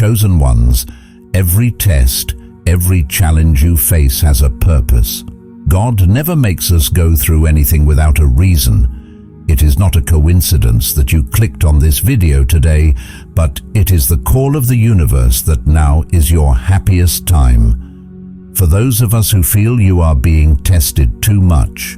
chosen ones, every test, every challenge you face has a purpose. God never makes us go through anything without a reason. It is not a coincidence that you clicked on this video today, but it is the call of the universe that now is your happiest time. For those of us who feel you are being tested too much,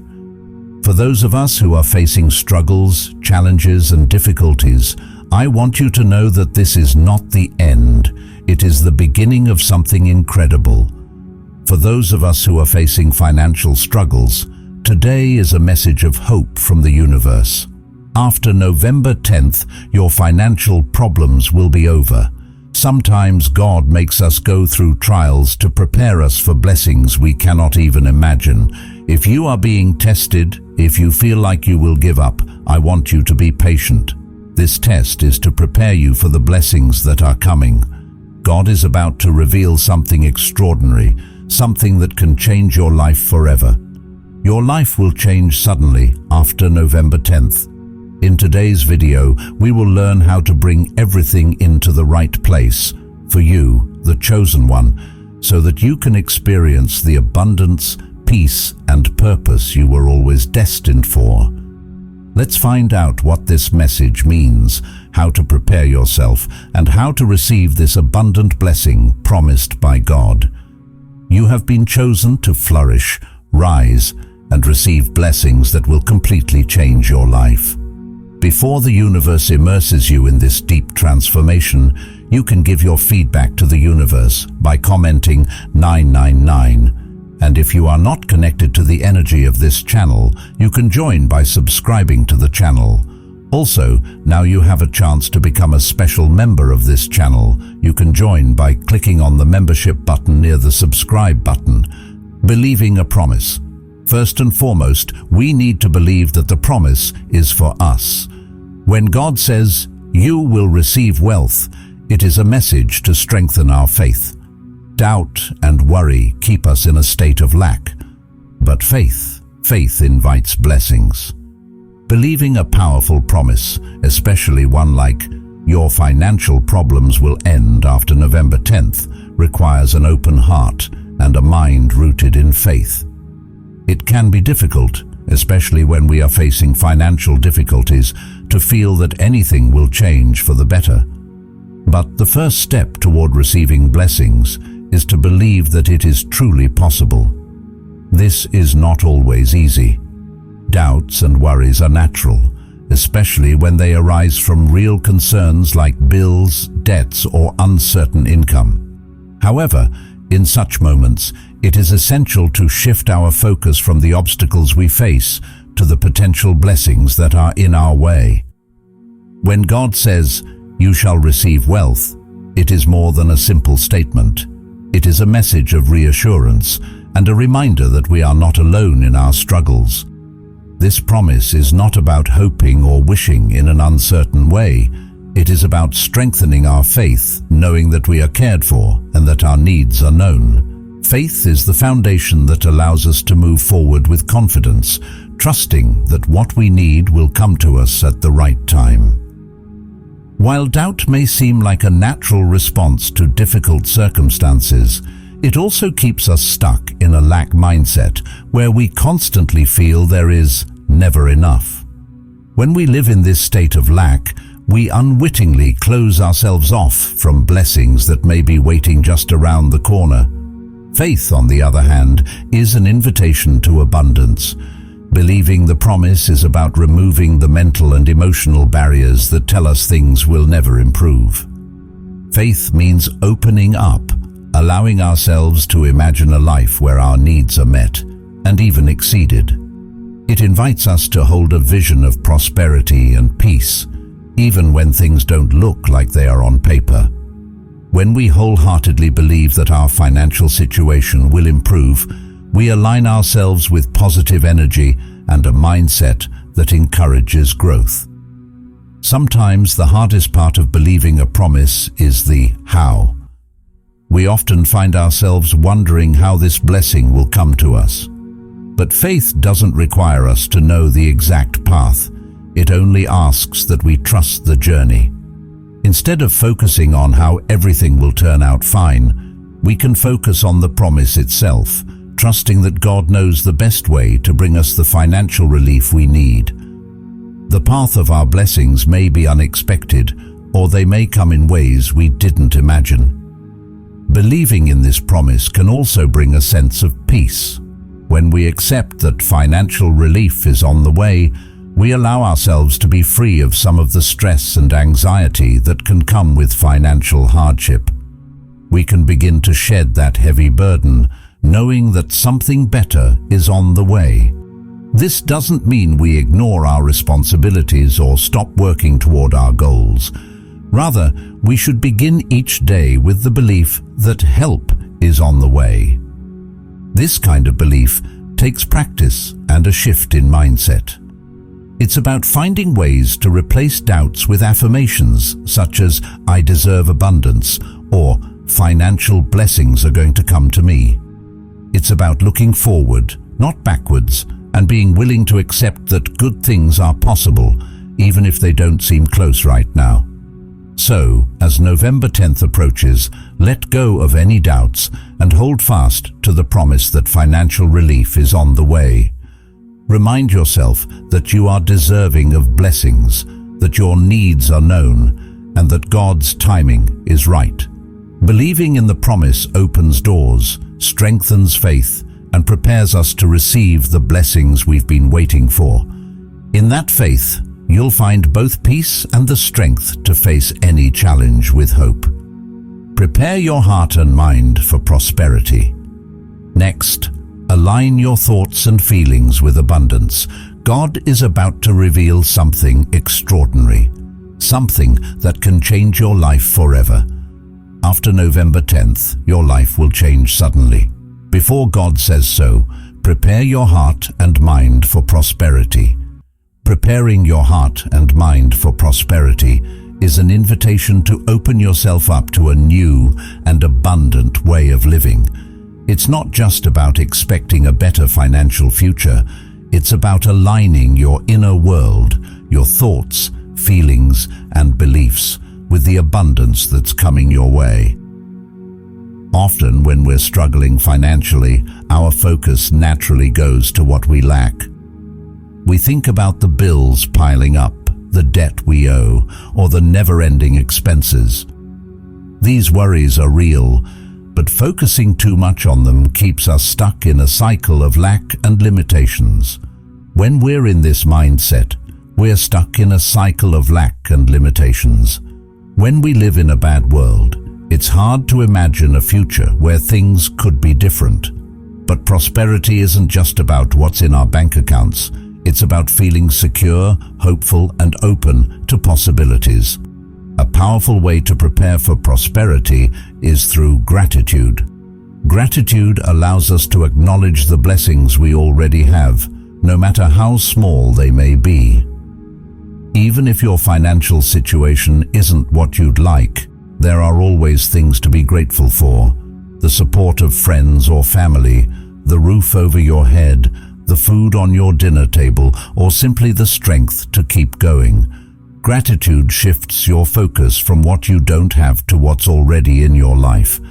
for those of us who are facing struggles, challenges, and difficulties, I want you to know that this is not the end. It is the beginning of something incredible. For those of us who are facing financial struggles, today is a message of hope from the universe. After November 10th, your financial problems will be over. Sometimes God makes us go through trials to prepare us for blessings we cannot even imagine. If you are being tested, if you feel like you will give up, I want you to be patient. This test is to prepare you for the blessings that are coming. God is about to reveal something extraordinary, something that can change your life forever. Your life will change suddenly after November 10th. In today's video, we will learn how to bring everything into the right place for you, the chosen one, so that you can experience the abundance, peace, and purpose you were always destined for. Let's find out what this message means, how to prepare yourself, and how to receive this abundant blessing promised by God. You have been chosen to flourish, rise, and receive blessings that will completely change your life. Before the universe immerses you in this deep transformation, you can give your feedback to the universe by commenting 999. And if you are not connected to the energy of this channel, you can join by subscribing to the channel. Also, now you have a chance to become a special member of this channel. You can join by clicking on the membership button near the subscribe button. Believing a promise. First and foremost, we need to believe that the promise is for us. When God says, "You will receive wealth," it is a message to strengthen our faith. Doubt and worry keep us in a state of lack. But faith invites blessings. Believing a powerful promise, especially one like, "Your financial problems will end after November 10th," requires an open heart and a mind rooted in faith. It can be difficult, especially when we are facing financial difficulties, to feel that anything will change for the better. But the first step toward receiving blessings is to believe that it is truly possible. This is not always easy. Doubts and worries are natural, especially when they arise from real concerns like bills, debts, or uncertain income. However, in such moments, it is essential to shift our focus from the obstacles we face to the potential blessings that are in our way. When God says, "You shall receive wealth," it is more than a simple statement. It is a message of reassurance and a reminder that we are not alone in our struggles. This promise is not about hoping or wishing in an uncertain way. It is about strengthening our faith, knowing that we are cared for and that our needs are known. Faith is the foundation that allows us to move forward with confidence, trusting that what we need will come to us at the right time. While doubt may seem like a natural response to difficult circumstances, it also keeps us stuck in a lack mindset where we constantly feel there is never enough. When we live in this state of lack, we unwittingly close ourselves off from blessings that may be waiting just around the corner. Faith, on the other hand, is an invitation to abundance. Believing the promise is about removing the mental and emotional barriers that tell us things will never improve. Faith means opening up, allowing ourselves to imagine a life where our needs are met and even exceeded. It invites us to hold a vision of prosperity and peace, even when things don't look like they are on paper. When we wholeheartedly believe that our financial situation will improve, we align ourselves with positive energy and a mindset that encourages growth. Sometimes the hardest part of believing a promise is the how. We often find ourselves wondering how this blessing will come to us. But faith doesn't require us to know the exact path. It only asks that we trust the journey. Instead of focusing on how everything will turn out fine, we can focus on the promise itself, trusting that God knows the best way to bring us the financial relief we need. The path of our blessings may be unexpected, or they may come in ways we didn't imagine. Believing in this promise can also bring a sense of peace. When we accept that financial relief is on the way, we allow ourselves to be free of some of the stress and anxiety that can come with financial hardship. We can begin to shed that heavy burden, knowing that something better is on the way. This doesn't mean we ignore our responsibilities or stop working toward our goals. Rather, we should begin each day with the belief that help is on the way. This kind of belief takes practice and a shift in mindset. It's about finding ways to replace doubts with affirmations such as "I deserve abundance" or "financial blessings are going to come to me." It's about looking forward, not backwards, and being willing to accept that good things are possible, even if they don't seem close right now. So, as November 10th approaches, let go of any doubts and hold fast to the promise that financial relief is on the way. Remind yourself that you are deserving of blessings, that your needs are known, and that God's timing is right. Believing in the promise opens doors, strengthens faith, and prepares us to receive the blessings we've been waiting for. In that faith, you'll find both peace and the strength to face any challenge with hope. Prepare your heart and mind for prosperity. Next, align your thoughts and feelings with abundance. God is about to reveal something extraordinary, something that can change your life forever. After November 10th, your life will change suddenly. Before God says so, prepare your heart and mind for prosperity. Preparing your heart and mind for prosperity is an invitation to open yourself up to a new and abundant way of living. It's not just about expecting a better financial future. It's about aligning your inner world, your thoughts, feelings, and beliefs with the abundance that's coming your way. Often when we're struggling financially, our focus naturally goes to what we lack. We think about the bills piling up, the debt we owe, or the never-ending expenses. These worries are real, but focusing too much on them keeps us stuck in a cycle of lack and limitations. When we're in this mindset, we're stuck in a cycle of lack and limitations. When we live in a bad world, it's hard to imagine a future where things could be different. But prosperity isn't just about what's in our bank accounts. It's about feeling secure, hopeful, and open to possibilities. A powerful way to prepare for prosperity is through gratitude. Gratitude allows us to acknowledge the blessings we already have, no matter how small they may be. Even if your financial situation isn't what you'd like, there are always things to be grateful for. The support of friends or family, the roof over your head, the food on your dinner table, or simply the strength to keep going. Gratitude shifts your focus from what you don't have to what's already in your life.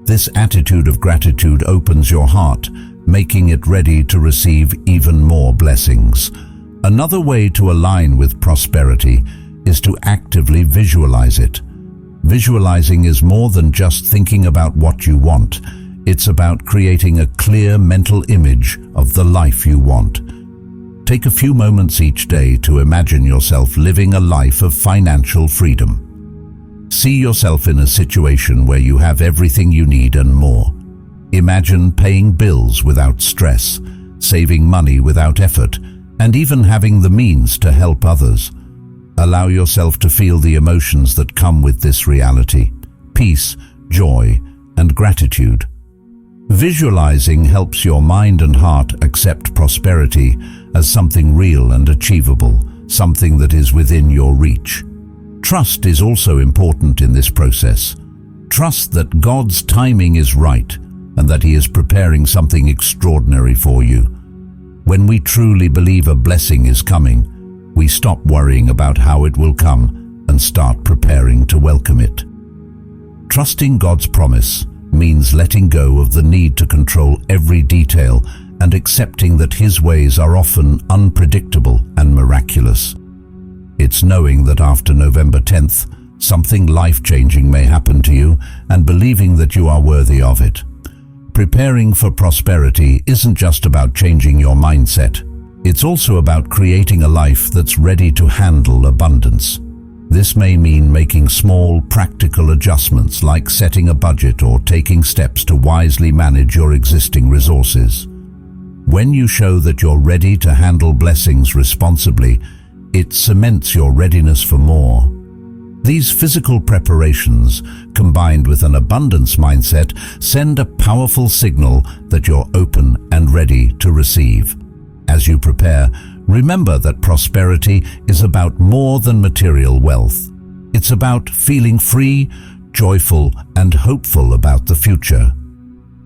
This attitude of gratitude opens your heart, making it ready to receive even more blessings. Another way to align with prosperity is to actively visualize it. Visualizing is more than just thinking about what you want. It's about creating a clear mental image of the life you want. Take a few moments each day to imagine yourself living a life of financial freedom. See yourself in a situation where you have everything you need and more. Imagine paying bills without stress, saving money without effort, and even having the means to help others. Allow yourself to feel the emotions that come with this reality: peace, joy, and gratitude. Visualizing helps your mind and heart accept prosperity as something real and achievable, something that is within your reach. Trust is also important in this process. Trust that God's timing is right and that He is preparing something extraordinary for you. When we truly believe a blessing is coming, we stop worrying about how it will come and start preparing to welcome it. Trusting God's promise means letting go of the need to control every detail and accepting that His ways are often unpredictable and miraculous. It's knowing that after November 10th, something life-changing may happen to you and believing that you are worthy of it. Preparing for prosperity isn't just about changing your mindset. It's also about creating a life that's ready to handle abundance. This may mean making small, practical adjustments like setting a budget or taking steps to wisely manage your existing resources. When you show that you're ready to handle blessings responsibly, it cements your readiness for more. These physical preparations, combined with an abundance mindset, send a powerful signal that you're open and ready to receive. As you prepare, remember that prosperity is about more than material wealth. It's about feeling free, joyful, and hopeful about the future.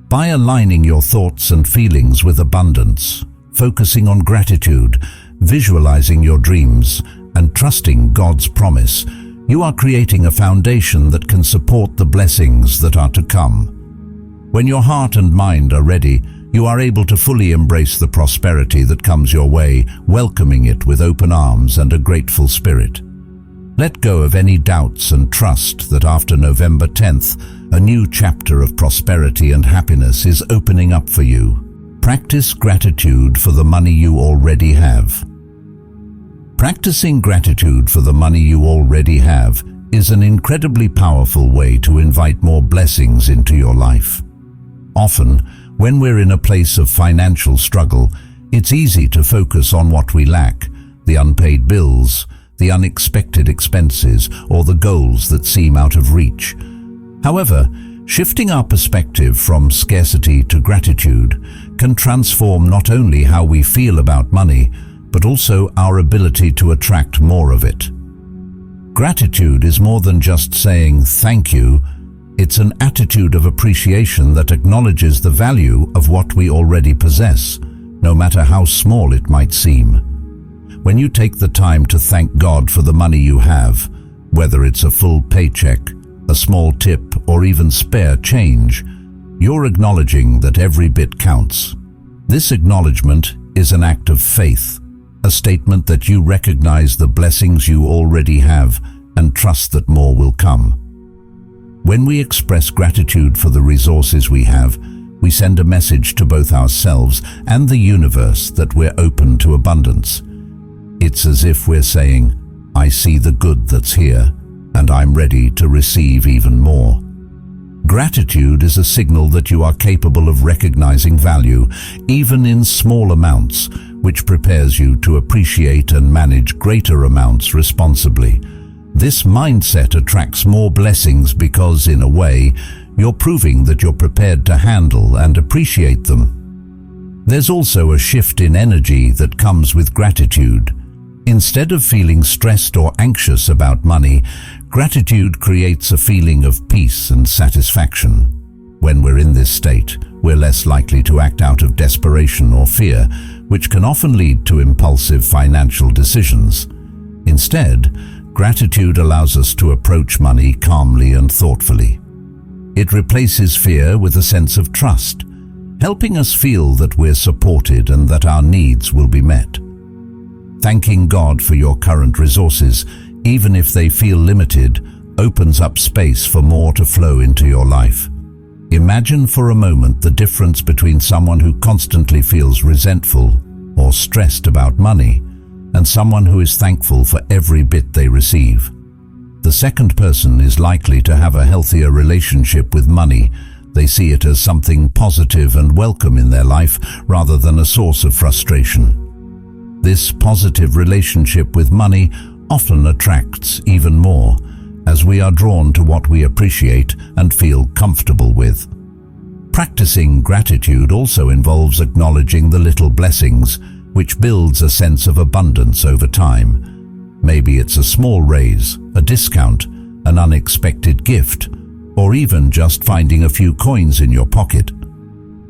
By aligning your thoughts and feelings with abundance, focusing on gratitude, visualizing your dreams, and trusting God's promise, you are creating a foundation that can support the blessings that are to come. When your heart and mind are ready, you are able to fully embrace the prosperity that comes your way, welcoming it with open arms and a grateful spirit. Let go of any doubts and trust that after November 10th, a new chapter of prosperity and happiness is opening up for you. Practice gratitude for the money you already have. Practicing gratitude for the money you already have is an incredibly powerful way to invite more blessings into your life. Often, when we're in a place of financial struggle, it's easy to focus on what we lack, the unpaid bills, the unexpected expenses, or the goals that seem out of reach. However, shifting our perspective from scarcity to gratitude can transform not only how we feel about money, but also our ability to attract more of it. Gratitude is more than just saying thank you. It's an attitude of appreciation that acknowledges the value of what we already possess, no matter how small it might seem. When you take the time to thank God for the money you have, whether it's a full paycheck, a small tip, or even spare change, you're acknowledging that every bit counts. This acknowledgement is an act of faith, a statement that you recognize the blessings you already have and trust that more will come. When we express gratitude for the resources we have, we send a message to both ourselves and the universe that we're open to abundance. It's as if we're saying, I see the good that's here, and I'm ready to receive even more. Gratitude is a signal that you are capable of recognizing value, even in small amounts, which prepares you to appreciate and manage greater amounts responsibly. This mindset attracts more blessings because, in a way, you're proving that you're prepared to handle and appreciate them. There's also a shift in energy that comes with gratitude. Instead of feeling stressed or anxious about money, gratitude creates a feeling of peace and satisfaction. When we're in this state, we're less likely to act out of desperation or fear, which can often lead to impulsive financial decisions. Instead, gratitude allows us to approach money calmly and thoughtfully. It replaces fear with a sense of trust, helping us feel that we're supported and that our needs will be met. Thanking God for your current resources, even if they feel limited, opens up space for more to flow into your life. Imagine for a moment the difference between someone who constantly feels resentful or stressed about money and someone who is thankful for every bit they receive. The second person is likely to have a healthier relationship with money. They see it as something positive and welcome in their life rather than a source of frustration. This positive relationship with money often attracts even more, as we are drawn to what we appreciate and feel comfortable with. Practicing gratitude also involves acknowledging the little blessings, which builds a sense of abundance over time. Maybe it's a small raise, a discount, an unexpected gift, or even just finding a few coins in your pocket.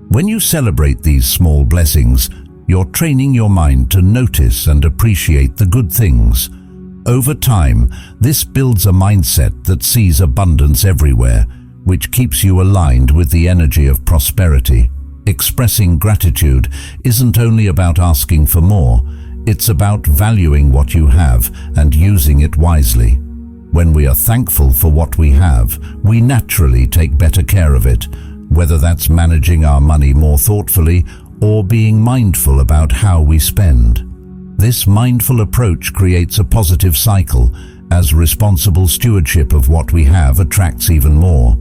When you celebrate these small blessings, you're training your mind to notice and appreciate the good things. over time, this builds a mindset that sees abundance everywhere, which keeps you aligned with the energy of prosperity. Expressing gratitude isn't only about asking for more, it's about valuing what you have and using it wisely. When we are thankful for what we have, we naturally take better care of it, whether that's managing our money more thoughtfully or being mindful about how we spend. This mindful approach creates a positive cycle, as responsible stewardship of what we have attracts even more.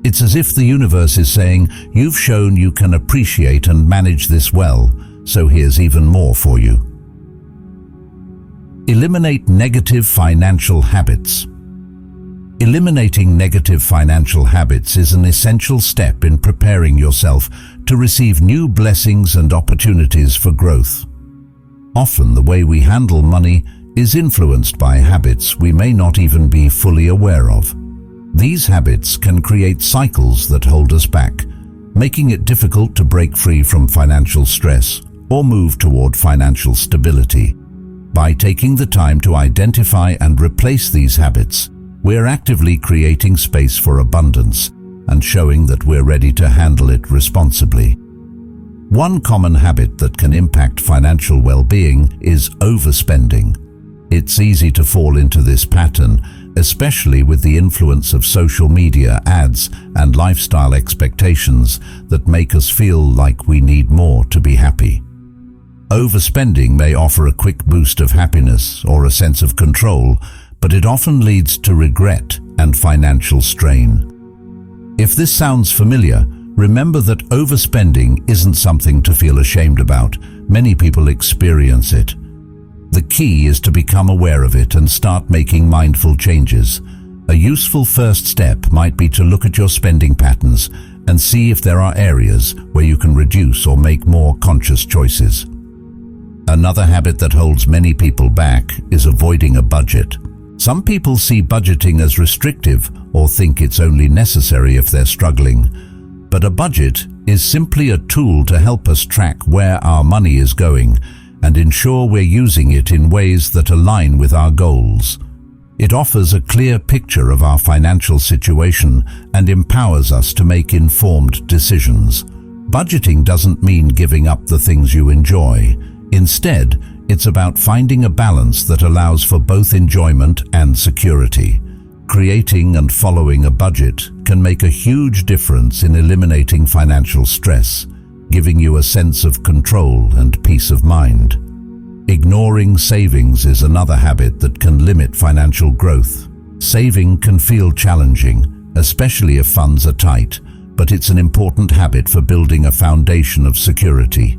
It's as if the universe is saying, "You've shown you can appreciate and manage this well, so here's even more for you." Eliminate negative financial habits. Eliminating negative financial habits is an essential step in preparing yourself to receive new blessings and opportunities for growth. Often the way we handle money is influenced by habits we may not even be fully aware of. These habits can create cycles that hold us back, making it difficult to break free from financial stress or move toward financial stability. By taking the time to identify and replace these habits, we're actively creating space for abundance and showing that we're ready to handle it responsibly. One common habit that can impact financial well-being is overspending. It's easy to fall into this pattern, especially with the influence of social media, ads, and lifestyle expectations that make us feel like we need more to be happy. Overspending may offer a quick boost of happiness or a sense of control, but it often leads to regret and financial strain. If this sounds familiar, remember that overspending isn't something to feel ashamed about. Many people experience it. The key is to become aware of it and start making mindful changes. A useful first step might be to look at your spending patterns and see if there are areas where you can reduce or make more conscious choices. Another habit that holds many people back is avoiding a budget. Some people see budgeting as restrictive or think it's only necessary if they're struggling. But a budget is simply a tool to help us track where our money is going and ensure we're using it in ways that align with our goals. It offers a clear picture of our financial situation and empowers us to make informed decisions. Budgeting doesn't mean giving up the things you enjoy. Instead, it's about finding a balance that allows for both enjoyment and security. Creating and following a budget can make a huge difference in eliminating financial stress, giving you a sense of control and peace of mind. Ignoring savings is another habit that can limit financial growth. Saving can feel challenging, especially if funds are tight, but it's an important habit for building a foundation of security.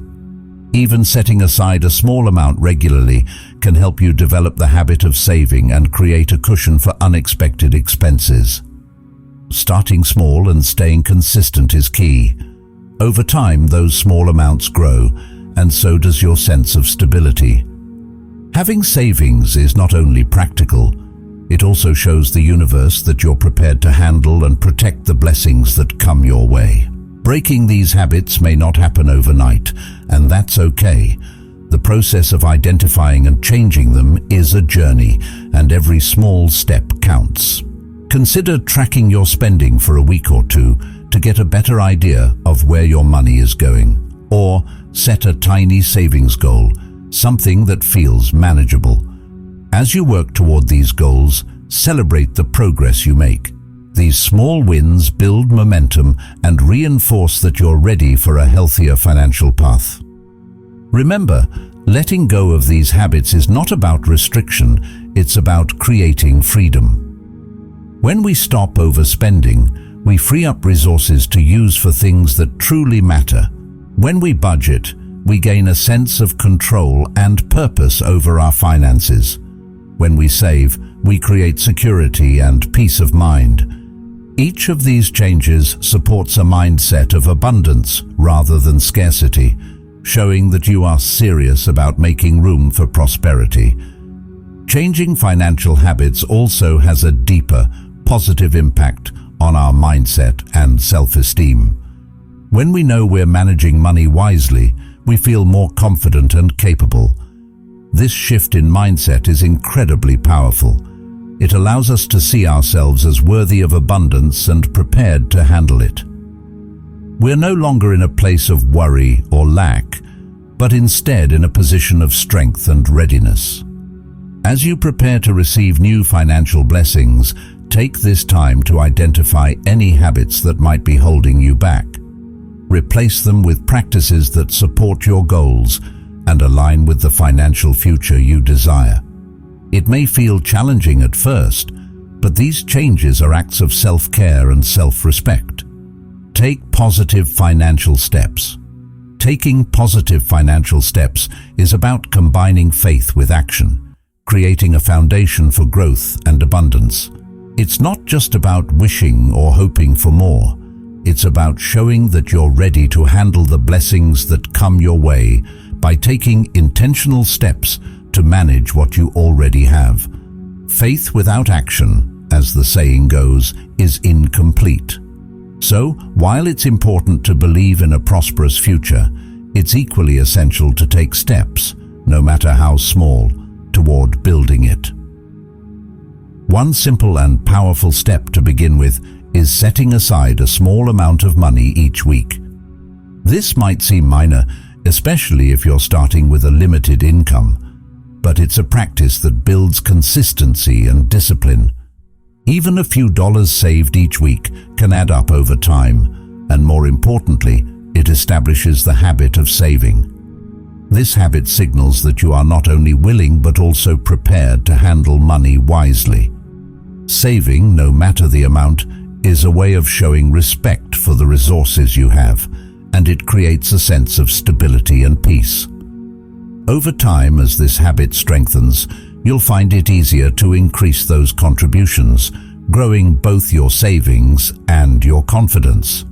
Even setting aside a small amount regularly can help you develop the habit of saving and create a cushion for unexpected expenses. Starting small and staying consistent is key. Over time, those small amounts grow, and so does your sense of stability. Having savings is not only practical, it also shows the universe that you're prepared to handle and protect the blessings that come your way. Breaking these habits may not happen overnight, and that's okay. The process of identifying and changing them is a journey, and every small step counts. Consider tracking your spending for a week or two to get a better idea of where your money is going. Or set a tiny savings goal, something that feels manageable. As you work toward these goals, celebrate the progress you make. These small wins build momentum and reinforce that you're ready for a healthier financial path. Remember, letting go of these habits is not about restriction, it's about creating freedom. When we stop overspending, we free up resources to use for things that truly matter. When we budget, we gain a sense of control and purpose over our finances. When we save, we create security and peace of mind. Each of these changes supports a mindset of abundance rather than scarcity, showing that you are serious about making room for prosperity. Changing financial habits also has a deeper, positive impact on our mindset and self-esteem. When we know we're managing money wisely, we feel more confident and capable. This shift in mindset is incredibly powerful. It allows us to see ourselves as worthy of abundance and prepared to handle it. We're no longer in a place of worry or lack, but instead in a position of strength and readiness. As you prepare to receive new financial blessings, take this time to identify any habits that might be holding you back. Replace them with practices that support your goals and align with the financial future you desire. It may feel challenging at first, but these changes are acts of self-care and self-respect. Take positive financial steps. Taking positive financial steps is about combining faith with action, creating a foundation for growth and abundance. It's not just about wishing or hoping for more. It's about showing that you're ready to handle the blessings that come your way by taking intentional steps to manage what you already have. Faith without action, as the saying goes, is incomplete. So, while it's important to believe in a prosperous future, it's equally essential to take steps, no matter how small, toward building it. One simple and powerful step to begin with is setting aside a small amount of money each week. This might seem minor, especially if you're starting with a limited income, but it's a practice that builds consistency and discipline. Even a few dollars saved each week can add up over time, and more importantly, it establishes the habit of saving. This habit signals that you are not only willing but also prepared to handle money wisely. Saving, no matter the amount, is a way of showing respect for the resources you have, and it creates a sense of stability and peace. Over time, as this habit strengthens, you'll find it easier to increase those contributions, growing both your savings and your confidence.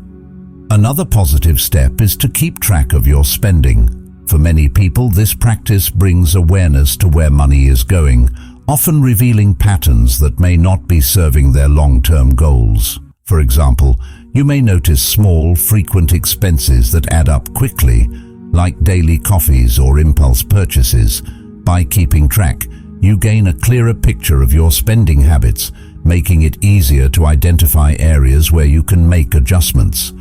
Another positive step is to keep track of your spending. For many people, this practice brings awareness to where money is going, often revealing patterns that may not be serving their long-term goals. For example, you may notice small, frequent expenses that add up quickly, like daily coffees or impulse purchases. By keeping track, you gain a clearer picture of your spending habits, making it easier to identify areas where you can make adjustments.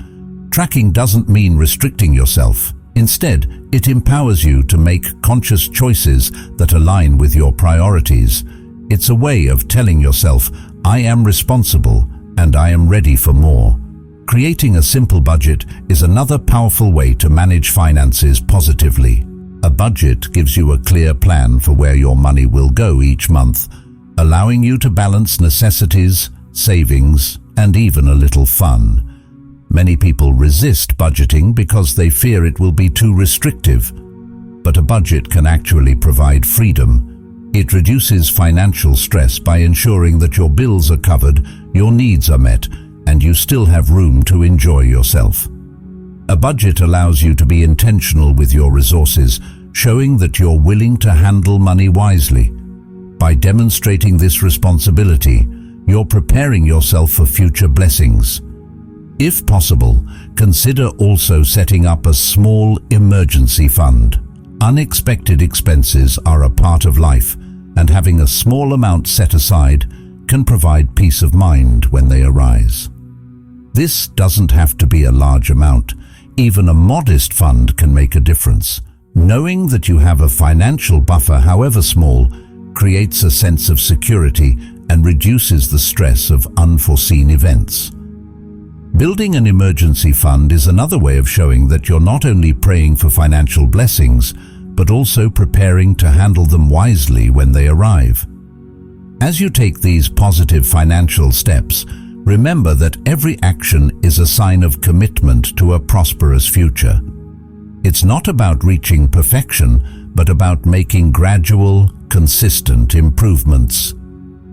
Tracking doesn't mean restricting yourself. Instead, it empowers you to make conscious choices that align with your priorities. It's a way of telling yourself, I am responsible and I am ready for more. Creating a simple budget is another powerful way to manage finances positively. A budget gives you a clear plan for where your money will go each month, allowing you to balance necessities, savings, and even a little fun. Many people resist budgeting because they fear it will be too restrictive. But a budget can actually provide freedom. It reduces financial stress by ensuring that your bills are covered, your needs are met, and you still have room to enjoy yourself. A budget allows you to be intentional with your resources, showing that you're willing to handle money wisely. By demonstrating this responsibility, you're preparing yourself for future blessings. If possible, consider also setting up a small emergency fund. Unexpected expenses are a part of life, and having a small amount set aside can provide peace of mind when they arise. This doesn't have to be a large amount. Even a modest fund can make a difference. Knowing that you have a financial buffer, however small, creates a sense of security and reduces the stress of unforeseen events. Building an emergency fund is another way of showing that you're not only praying for financial blessings, but also preparing to handle them wisely when they arrive. As you take these positive financial steps, remember that every action is a sign of commitment to a prosperous future. It's not about reaching perfection, but about making gradual, consistent improvements.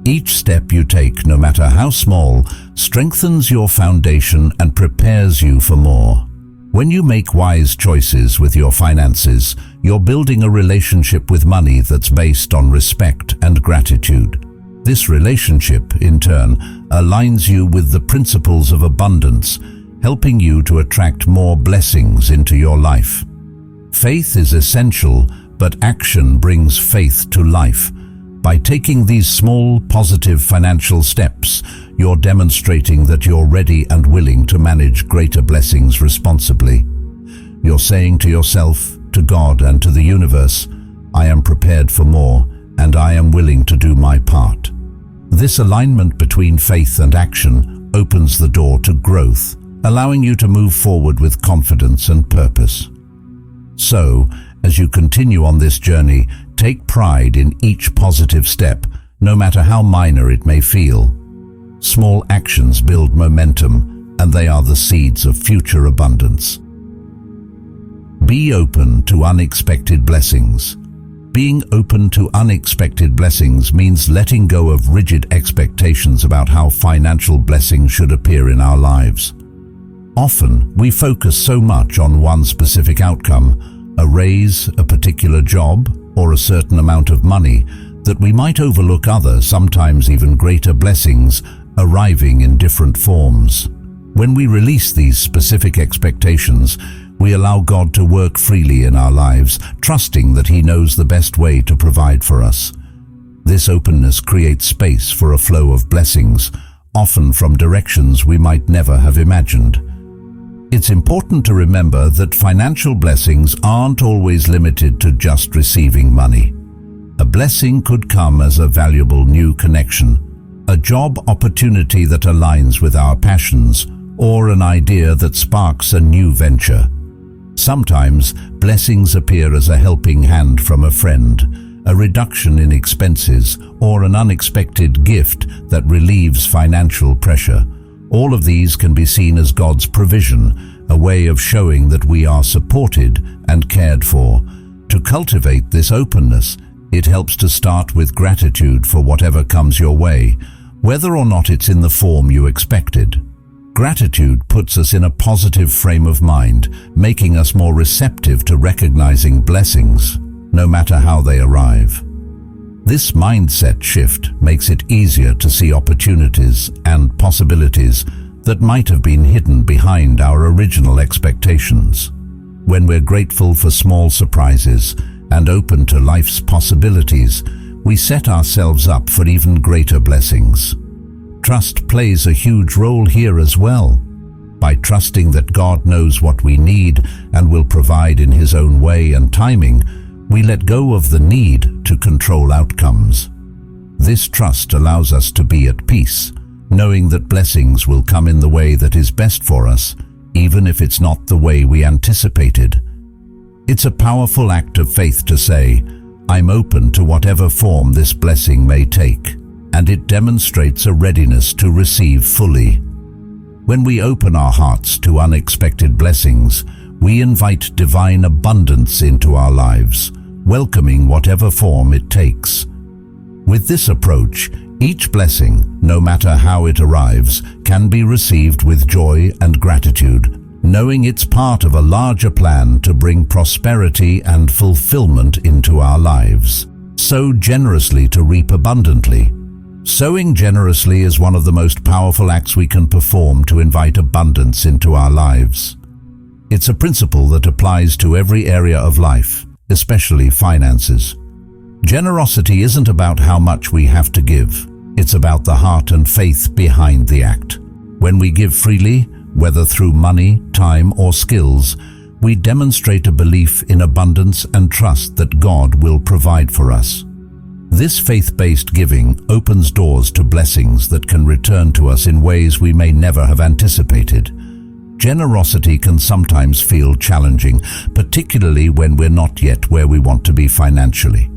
Each step you take, no matter how small, strengthens your foundation and prepares you for more. When you make wise choices with your finances, you're building a relationship with money that's based on respect and gratitude. This relationship, in turn, aligns you with the principles of abundance, helping you to attract more blessings into your life. Faith is essential, but action brings faith to life. By taking these small, positive financial steps, you're demonstrating that you're ready and willing to manage greater blessings responsibly. You're saying to yourself, to God, and to the universe, I am prepared for more, and I am willing to do my part. This alignment between faith and action opens the door to growth, allowing you to move forward with confidence and purpose. So, as you continue on this journey, take pride in each positive step, no matter how minor it may feel. Small actions build momentum, and they are the seeds of future abundance. Be open to unexpected blessings. Being open to unexpected blessings means letting go of rigid expectations about how financial blessings should appear in our lives. Often, we focus so much on one specific outcome, a raise, a particular job, or a certain amount of money, that we might overlook other, sometimes even greater blessings arriving in different forms. When we release these specific expectations, we allow God to work freely in our lives, trusting that He knows the best way to provide for us. This openness creates space for a flow of blessings, often from directions we might never have imagined. It's important to remember that financial blessings aren't always limited to just receiving money. A blessing could come as a valuable new connection, a job opportunity that aligns with our passions, or an idea that sparks a new venture. Sometimes, blessings appear as a helping hand from a friend, a reduction in expenses, or an unexpected gift that relieves financial pressure. All of these can be seen as God's provision, a way of showing that we are supported and cared for. To cultivate this openness, it helps to start with gratitude for whatever comes your way, whether or not it's in the form you expected. Gratitude puts us in a positive frame of mind, making us more receptive to recognizing blessings, no matter how they arrive. This mindset shift makes it easier to see opportunities and possibilities that might have been hidden behind our original expectations. When we're grateful for small surprises and open to life's possibilities, we set ourselves up for even greater blessings. Trust plays a huge role here as well. By trusting that God knows what we need and will provide in His own way and timing, we let go of the need to control outcomes. This trust allows us to be at peace, knowing that blessings will come in the way that is best for us, even if it's not the way we anticipated. It's a powerful act of faith to say, I'm open to whatever form this blessing may take, and it demonstrates a readiness to receive fully. When we open our hearts to unexpected blessings, we invite divine abundance into our lives, welcoming whatever form it takes. With this approach, each blessing, no matter how it arrives, can be received with joy and gratitude, knowing it's part of a larger plan to bring prosperity and fulfillment into our lives. Sow generously to reap abundantly. Sowing generously is one of the most powerful acts we can perform to invite abundance into our lives. It's a principle that applies to every area of life, especially finances. Generosity isn't about how much we have to give. It's about the heart and faith behind the act. When we give freely, whether through money, time, or skills, we demonstrate a belief in abundance and trust that God will provide for us. This faith-based giving opens doors to blessings that can return to us in ways we may never have anticipated. Generosity can sometimes feel challenging, particularly when we're not yet where we want to be financially.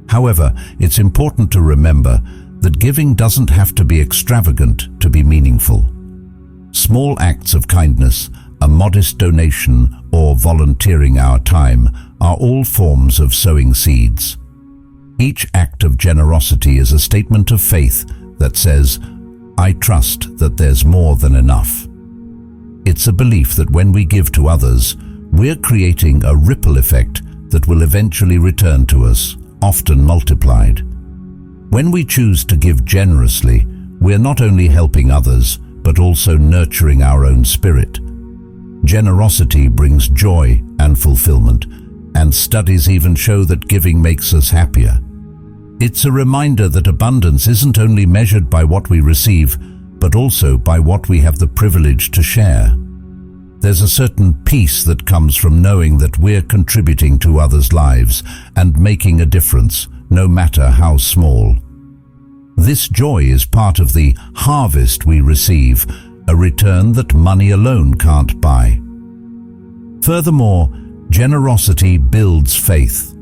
However, it's important to remember that giving doesn't have to be extravagant to be meaningful. Small acts of kindness, a modest donation, or volunteering our time are all forms of sowing seeds. Each act of generosity is a statement of faith that says, I trust that there's more than enough. It's a belief that when we give to others, we're creating a ripple effect that will eventually return to us, often multiplied. When we choose to give generously, we're not only helping others, but also nurturing our own spirit. Generosity brings joy and fulfillment, and studies even show that giving makes us happier. It's a reminder that abundance isn't only measured by what we receive, but also by what we have the privilege to share. There's a certain peace that comes from knowing that we're contributing to others' lives and making a difference, no matter how small. This joy is part of the harvest we receive, a return that money alone can't buy. Furthermore, generosity builds faith.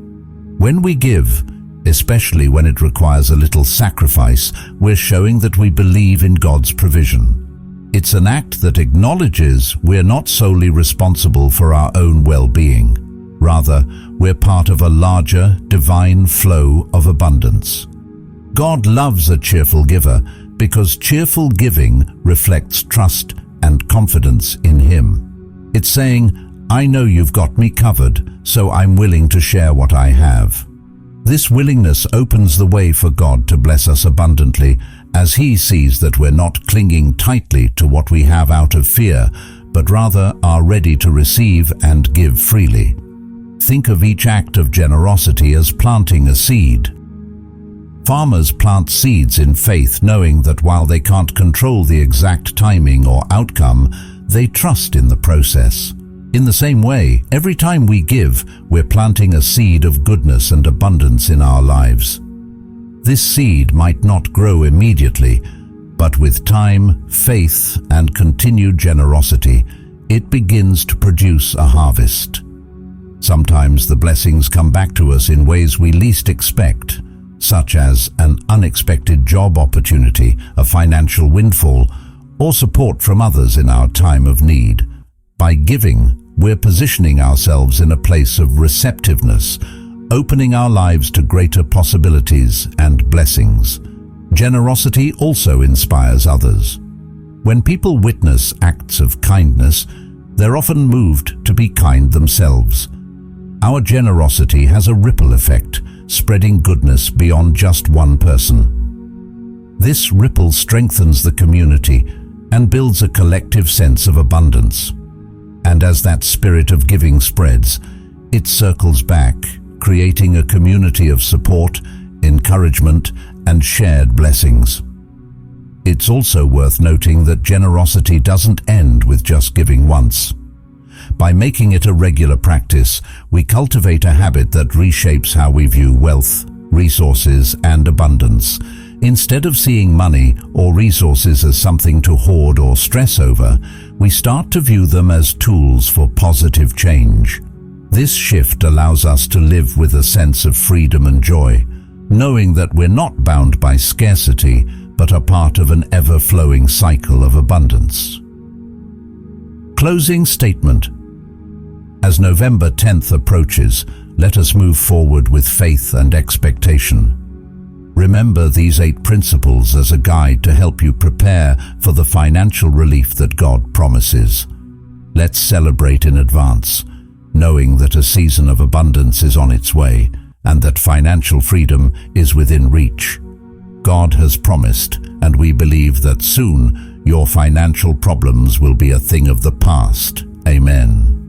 When we give, especially when it requires a little sacrifice, we're showing that we believe in God's provision. It's an act that acknowledges we're not solely responsible for our own well-being. Rather, we're part of a larger, divine flow of abundance. God loves a cheerful giver because cheerful giving reflects trust and confidence in Him. It's saying, I know you've got me covered, so I'm willing to share what I have. This willingness opens the way for God to bless us abundantly, as He sees that we're not clinging tightly to what we have out of fear, but rather are ready to receive and give freely. Think of each act of generosity as planting a seed. Farmers plant seeds in faith, knowing that while they can't control the exact timing or outcome, they trust in the process. In the same way, every time we give, we're planting a seed of goodness and abundance in our lives. This seed might not grow immediately, but with time, faith, and continued generosity, it begins to produce a harvest. Sometimes the blessings come back to us in ways we least expect, such as an unexpected job opportunity, a financial windfall, or support from others in our time of need. By giving, we're positioning ourselves in a place of receptiveness, opening our lives to greater possibilities and blessings. Generosity also inspires others. When people witness acts of kindness, they're often moved to be kind themselves. Our generosity has a ripple effect, spreading goodness beyond just one person. This ripple strengthens the community and builds a collective sense of abundance. And as that spirit of giving spreads, it circles back, creating a community of support, encouragement, and shared blessings. It's also worth noting that generosity doesn't end with just giving once. By making it a regular practice, we cultivate a habit that reshapes how we view wealth, resources, and abundance. Instead of seeing money or resources as something to hoard or stress over, we start to view them as tools for positive change. This shift allows us to live with a sense of freedom and joy, knowing that we're not bound by scarcity, but are part of an ever-flowing cycle of abundance. Closing statement. As November 10th approaches, let us move forward with faith and expectation. Remember these 8 principles as a guide to help you prepare for the financial relief that God promises. Let's celebrate in advance, knowing that a season of abundance is on its way and that financial freedom is within reach. God has promised, and we believe that soon your financial problems will be a thing of the past. Amen.